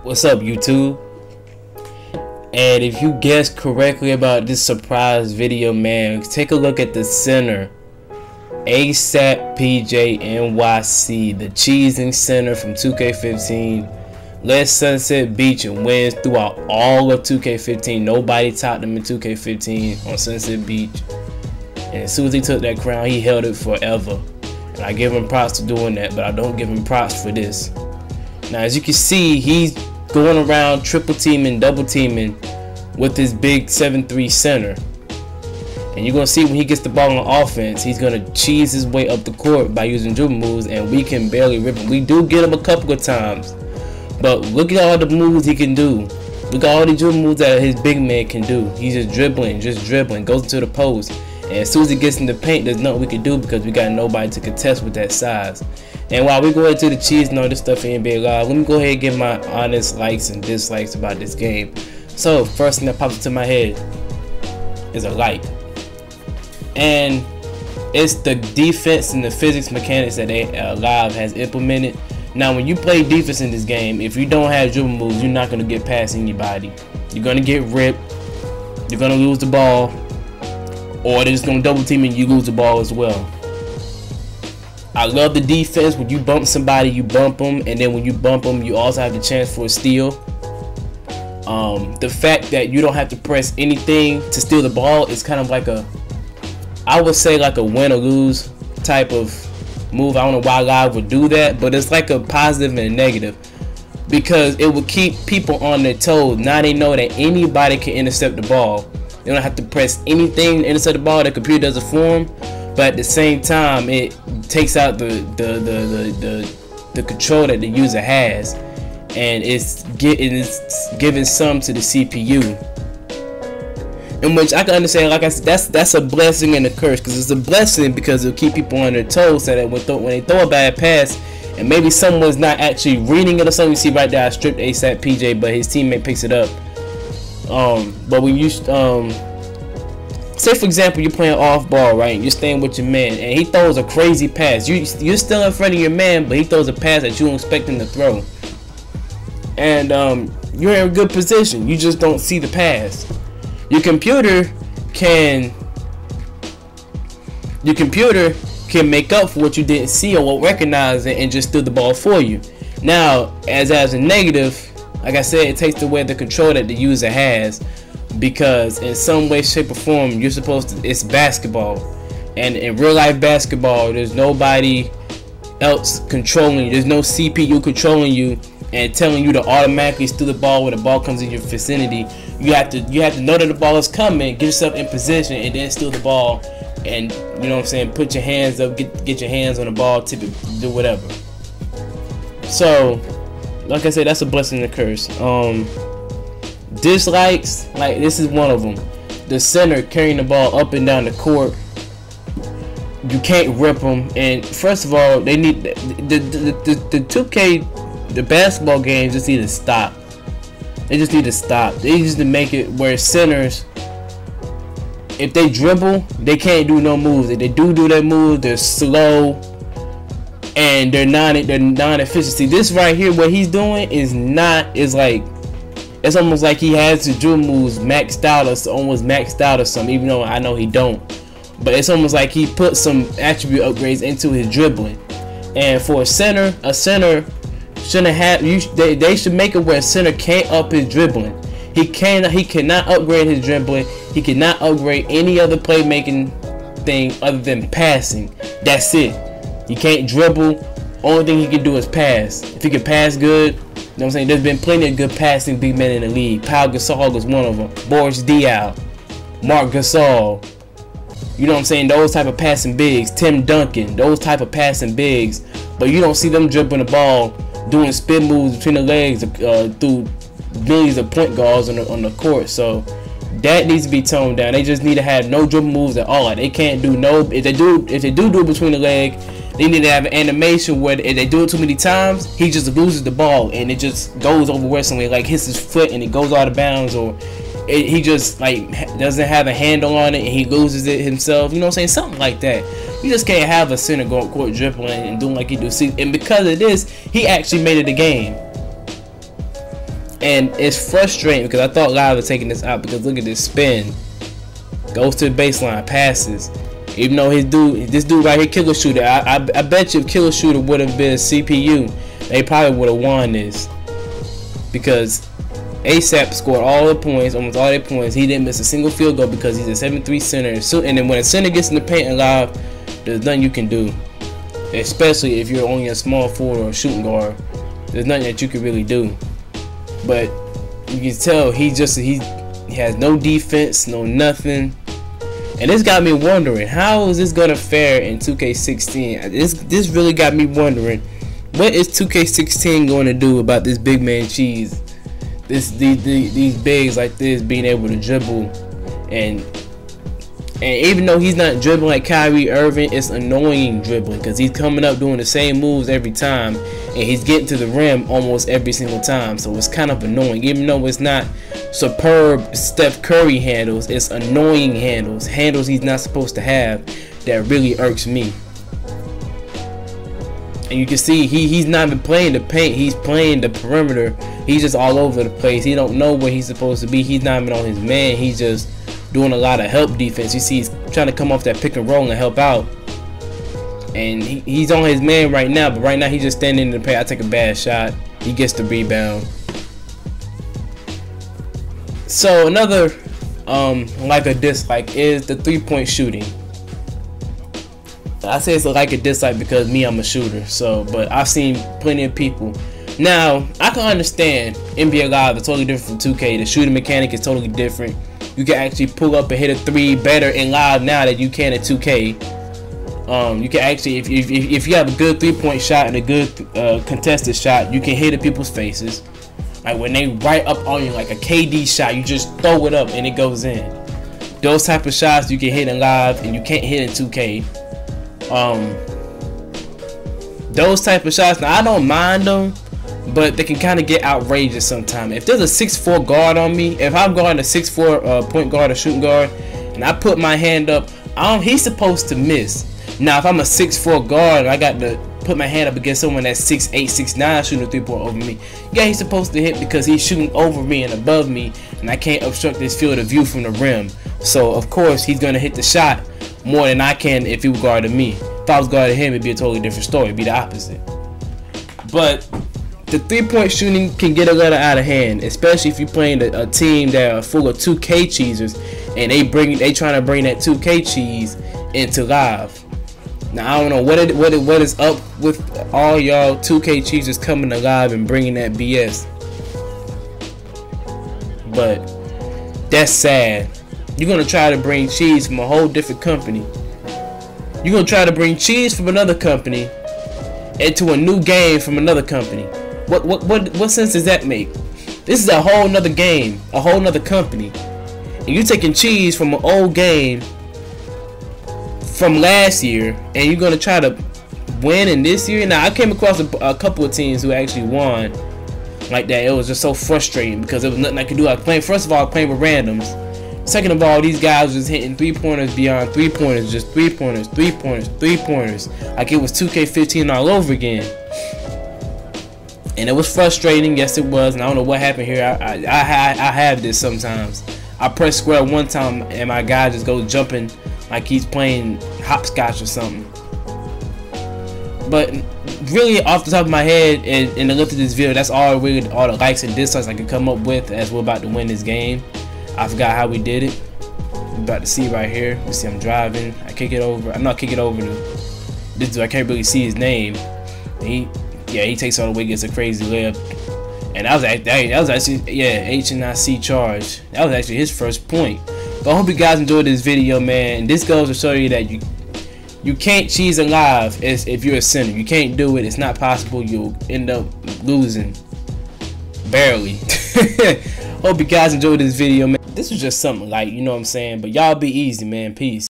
What's up, YouTube? And if you guessed correctly about this surprise video, man, take a look at the center. ASAP PJ NYC, the cheesing center from 2K15, led Sunset Beach and wins throughout all of 2K15. Nobody topped him in 2K15 on Sunset Beach. And as soon as he took that crown, he held it forever. And I give him props for doing that, but I don't give him props for this. Now, as you can see, he's going around triple teaming, double teaming with this big 7'3" center. And you're going to see when he gets the ball on offense, he's going to cheese his way up the court by using dribble moves, and we can barely rip him. We do get him a couple of times, but look at all the moves he can do. Look at all the dribble moves that his big man can do. He's just dribbling, goes into the post. And as soon as he gets in the paint, there's nothing we can do because we got nobody to contest with that size. And while we go into the cheese and all this stuff in NBA Live, let me go ahead and give my honest likes and dislikes about this game. So, first thing that pops into my head is a like. And it's the defense and the physics mechanics that Live has implemented. Now, when you play defense in this game, if you don't have dribble moves, you're not going to get past anybody. You're going to get ripped. You're going to lose the ball. Or they're just going to double team and you lose the ball as well. I love the defense. When you bump somebody, you bump them, and then when you bump them, you also have the chance for a steal. The fact that you don't have to press anything to steal the ball is kind of like I would say like a win or lose type of move. I don't know why Live would do that, but it's like a positive and a negative because it would keep people on their toes. Now they know that anybody can intercept the ball. They don't have to press anything to intercept the ball. The computer does it for them. But at the same time, it takes out the control that the user has, and it's giving some to the CPU. In which I can understand, like I said, that's a blessing and a curse, because it's a blessing because it'll keep people on their toes, so that when they throw a bad pass, and maybe someone's not actually reading it or something. You see right there, I stripped ASAP PJ, but his teammate picks it up. But when you say for example you're playing off ball, right? You're staying with your man and he throws a crazy pass. You're still in front of your man, but he throws a pass that you don't expect him to throw. And you're in a good position. You just don't see the pass. Your computer can make up for what you didn't see or won't recognize it and just steal the ball for you. Now, as a negative, like I said, it takes away the control that the user has. Because in some way, shape, or form, you're supposed to. It's basketball, and in real life basketball, there's nobody else controlling you. There's no CPU controlling you and telling you to automatically steal the ball when the ball comes in your vicinity. You have to know that the ball is coming, get yourself in position, and then steal the ball. And you know what I'm saying? Put your hands up, get your hands on the ball, tip it, do whatever. So, like I said, that's a blessing and a curse. Dislikes, like this is one of them. The center carrying the ball up and down the court, you can't rip them. And first of all, they need the 2K, the basketball games just need to stop. They just need to stop. They just need to make it where centers, if they dribble, they can't do no moves. If they do their moves, they're slow and they're non-efficiency. This right here, what he's doing it's almost like he has his dribble moves maxed out, or almost maxed out or something, even though I know he don't. But it's almost like he put some attribute upgrades into his dribbling. And for a center shouldn't have. They should make it where a center can't up his dribbling. He cannot upgrade his dribbling. He cannot upgrade any other playmaking thing other than passing. That's it. He can't dribble. Only thing he can do is pass. If he can pass good. You know what I'm saying? There's been plenty of good passing big men in the league. Pau Gasol was one of them. Boris Diaw, Marc Gasol. You know what I'm saying? Those type of passing bigs. Tim Duncan. Those type of passing bigs. But you don't see them dribbling the ball, doing spin moves between the legs through millions of point guards on the court. So that needs to be toned down. They just need to have no dribble moves at all. Like, they can't do no. If they do it between the leg, they need to have an animation where if they do it too many times, he just loses the ball and it just goes over where somewhere, like hits his foot and it goes out of bounds, or he just like doesn't have a handle on it and he loses it himself. You know what I'm saying? Something like that. You just can't have a center going court dribbling and doing like he do. See, and because of this, he actually made it a game. And it's frustrating because I thought Live was taking this out, because look at this spin. Goes to the baseline, passes. Even though this dude right here, Killer Shooter, I bet you if Killer Shooter would have been CPU, they probably would have won this. Because ASAP scored all the points, almost all their points. He didn't miss a single field goal because he's a 7'3" center. So, and then when a center gets in the paint and Live, there's nothing you can do. Especially if you're only a small forward or shooting guard. There's nothing that you can really do. But you can tell he has no defense, no nothing. And this got me wondering, how is this gonna fare in 2K16? This really got me wondering, what is 2K16 going to do about this big man cheese? These bigs like this being able to dribble, and even though he's not dribbling like Kyrie Irving, it's annoying dribbling because he's coming up doing the same moves every time, and he's getting to the rim almost every single time. So it's kind of annoying, even though it's not superb Steph Curry handles. It's annoying handles he's not supposed to have, that really irks me. And you can see he's not even playing the paint, he's playing the perimeter. He's just all over the place. He don't know where he's supposed to be. He's not even on his man. He's just doing a lot of help defense. You see he's trying to come off that pick and roll and help out. And he's on his man right now, but right now he's just standing in the paint. I take a bad shot. He gets the rebound. So another like a dislike is the 3-point shooting. I say it's a like a dislike because I'm a shooter. So, but I've seen plenty of people. Now, I can understand NBA Live is totally different from 2K. The shooting mechanic is totally different. You can actually pull up and hit a 3 better in Live now than you can in 2K. You can actually, if you have a good 3-point shot and a good contested shot, you can hit at people's faces. Like when they right up on you, like a KD shot, you just throw it up and it goes in. Those type of shots you can hit in Live and you can't hit in 2K. Those type of shots, now I don't mind them, but they can kind of get outrageous sometimes. If there's a 6'4" guard on me, if I'm guarding a 6'4" point guard or shooting guard, and I put my hand up, he's supposed to miss. Now, if I'm a 6'4" guard and I got to put my hand up against someone that's 6'8", 6'9", shooting a 3-point over me, yeah, he's supposed to hit because he's shooting over me and above me, and I can't obstruct his field of view from the rim. So, of course, he's going to hit the shot more than I can if he was guarding me. If I was guarding him, it'd be a totally different story. It'd be the opposite. But the 3-point shooting can get a little out of hand, especially if you're playing a team that are full of 2K cheesers, and they trying to bring that 2K cheese into Live. Now I don't know what is up with all y'all 2K cheesers coming to Live and bringing that BS, but that's sad. You're gonna try to bring cheese from a whole different company. You're gonna try to bring cheese from another company into a new game from another company. What sense does that make? This is a whole nother game, a whole nother company, and you're taking cheese from an old game from last year, and you're gonna try to win in this year. Now I came across a couple of teams who actually won like that. It was just so frustrating because there was nothing I could do. First of all, I was playing with randoms. Second of all, these guys were just hitting 3-pointers beyond 3-pointers, just 3-pointers, 3-pointers, 3-pointers, like it was 2K15 all over again. And it was frustrating, yes it was, and I don't know what happened here. I have this sometimes. I press square one time and my guy just goes jumping like he's playing hopscotch or something. But really, off the top of my head, and the look at this video, that's all the likes and dislikes I could come up with as we're about to win this game. I forgot how we did it. We're about to see right here. You see I'm driving. I kick it over. I'm not kicking it over to this dude. I can't really see his name. He takes all the way, gets a crazy layup. And that was actually H&IC charge. That was actually his first point. But I hope you guys enjoyed this video, man. And this goes to show you that you can't cheese Live if you're a center. You can't do it. It's not possible. You'll end up losing. Barely. Hope you guys enjoyed this video, man. This was just something light, you know what I'm saying? But y'all be easy, man. Peace.